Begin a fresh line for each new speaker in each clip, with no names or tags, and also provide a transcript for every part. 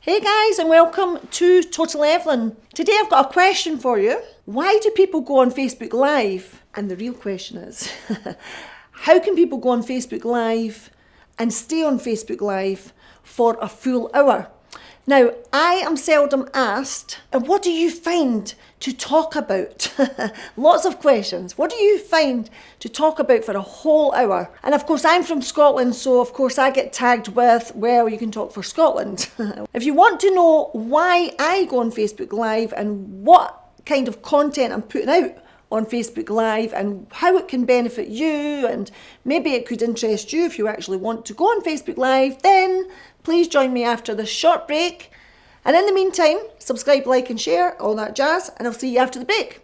Hey guys, and welcome to Total Evelyn. Today I've got a question for you. Why do people go on Facebook Live? And the real question is, how can people go on Facebook Live and stay on Facebook Live for a full hour? Now, I am seldom asked, and what do you find to talk about? Lots of questions. What do you find to talk about for a whole hour? And of course, I'm from Scotland, so of course I get tagged with, well, you can talk for Scotland. If you want to know why I go on Facebook Live and what kind of content I'm putting out on Facebook Live and how it can benefit you, and maybe it could interest you if you actually want to go on Facebook Live, then please join me after this short break. And in the meantime, subscribe, like and share, all that jazz, and I'll see you after the break.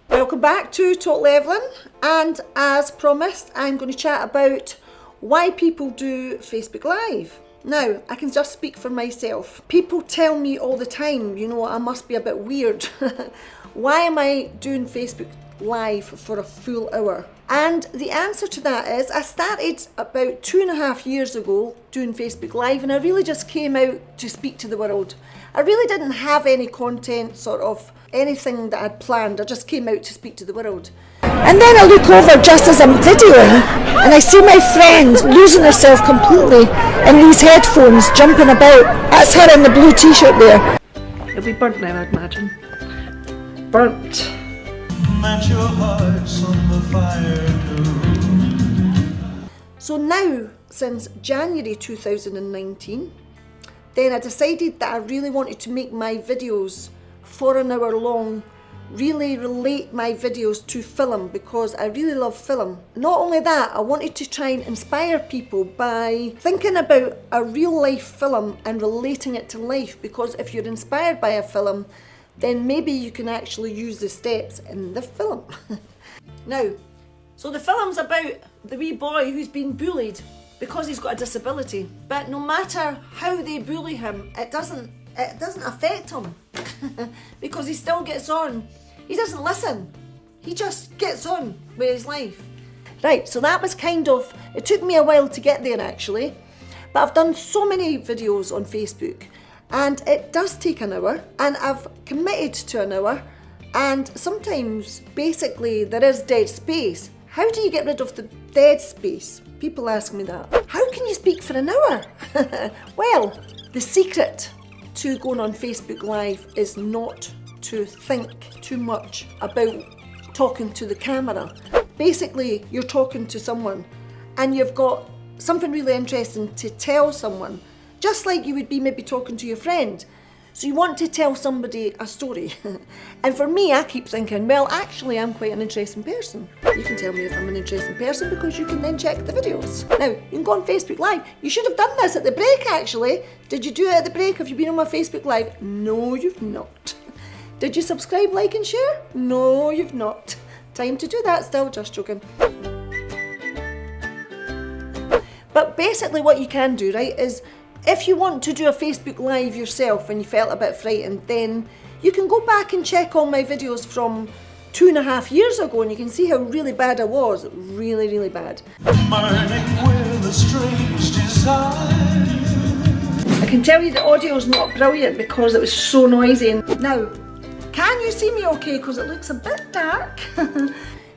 Welcome back to Total Evelyn, and as promised, I'm going to chat about why people do Facebook Live. Now, I can just speak for myself. People tell me all the time, you know, I must be a bit weird. Why am I doing Facebook Live for a full hour? And the answer to that is, I started about 2.5 years ago doing Facebook Live, and I really just came out to speak to the world. I really didn't have any content, sort of anything that I'd planned. I just came out to speak to the world. And then I look over just as I'm videoing, and I see my friend losing herself completely in these headphones, jumping about. That's her in the blue t-shirt there. It'll be burnt now, I'd imagine. Burnt. Match your hearts on the fire. So now, since January 2019, then I decided that I really wanted to make my videos for an hour long, really relate my videos to film, because I really love film. Not only that, I wanted to try and inspire people by thinking about a real life film and relating it to life, because if you're inspired by a film, then maybe you can actually use the steps in the film. Now, so the film's about the wee boy who's been bullied because he's got a disability. But no matter how they bully him, it doesn't affect him because he still gets on. He doesn't listen. He just gets on with his life. Right, so that was kind of, it took me a while to get there actually, but I've done so many videos on Facebook, and it does take an hour, and I've committed to an hour, and sometimes basically there is dead space. How do you get rid of the dead space? People ask me that. How can you speak for an hour? Well, the secret to going on Facebook Live is not to think too much about talking to the camera. Basically, you're talking to someone and you've got something really interesting to tell someone, just like you would be maybe talking to your friend. So you want to tell somebody a story. And for me, I keep thinking, well, actually, I'm quite an interesting person. You can tell me if I'm an interesting person because you can then check the videos. Now, you can go on Facebook Live. You should have done this at the break, actually. Did you do it at the break? Have you been on my Facebook Live? No, you've not. Did you subscribe, like and share? No, you've not. Time to do that still, just joking. But basically what you can do, right, is if you want to do a Facebook Live yourself and you felt a bit frightened, then you can go back and check all my videos from 2.5 years ago, and you can see how really bad I was. Really, really bad. With a strange desire. I can tell you the audio's not brilliant because it was so noisy. Now, can you see me okay? Because it looks a bit dark.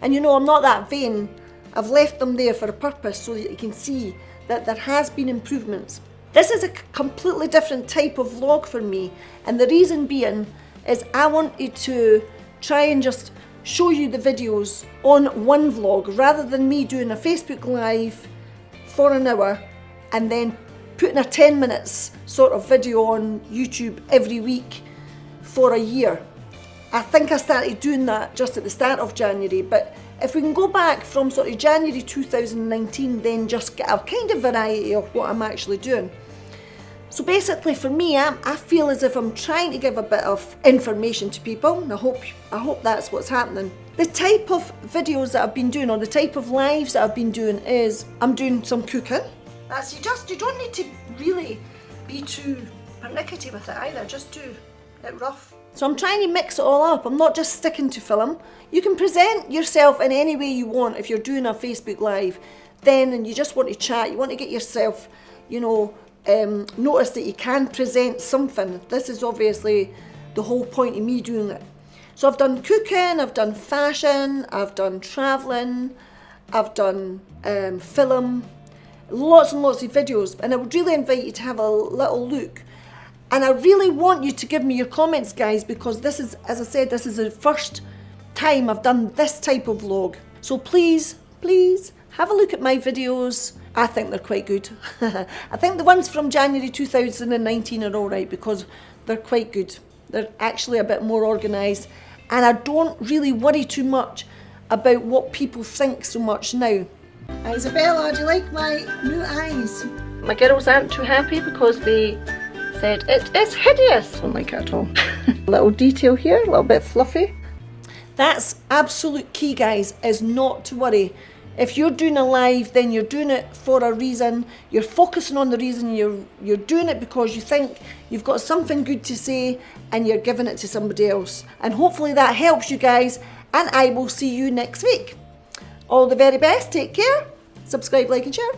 And you know, I'm not that vain. I've left them there for a purpose so that you can see that there has been improvements. This is a completely different type of vlog for me, and the reason being is I wanted to try and just show you the videos on one vlog rather than me doing a Facebook Live for an hour and then putting a 10 minutes sort of video on YouTube every week for a year. I think I started doing that just at the start of January, but if we can go back from sort of January 2019, then just get a kind of variety of what I'm actually doing. So basically for me, I feel as if I'm trying to give a bit of information to people, and I hope that's what's happening. The type of videos that I've been doing, or the type of lives that I've been doing, is I'm doing some cooking. You don't need to really be too pernickety with it either, just do it rough. So I'm trying to mix it all up. I'm not just sticking to film. You can present yourself in any way you want if you're doing a Facebook Live. then and you just want to chat, you want to get yourself, you know, notice that you can present something. This is obviously the whole point of me doing it. So I've done cooking, I've done fashion, I've done travelling, I've done film, lots and lots of videos, and I would really invite you to have a little look. And I really want you to give me your comments, guys, because this is, as I said, this is the first time I've done this type of vlog. So please, please have a look at my videos. I think they're quite good. I think the ones from January 2019 are all right because they're quite good. They're actually a bit more organised, and I don't really worry too much about what people think so much now. Isabella, do you like my new eyes? My girls aren't too happy because they said it is hideous. I don't like it at all. Little detail here, a little bit fluffy. That's absolute key, guys, is not to worry. If you're doing a live, then you're doing it for a reason. You're focusing on the reason. You're doing it because you think you've got something good to say and you're giving it to somebody else. And hopefully that helps you guys, and I will see you next week. All the very best. Take care. Subscribe, like and share.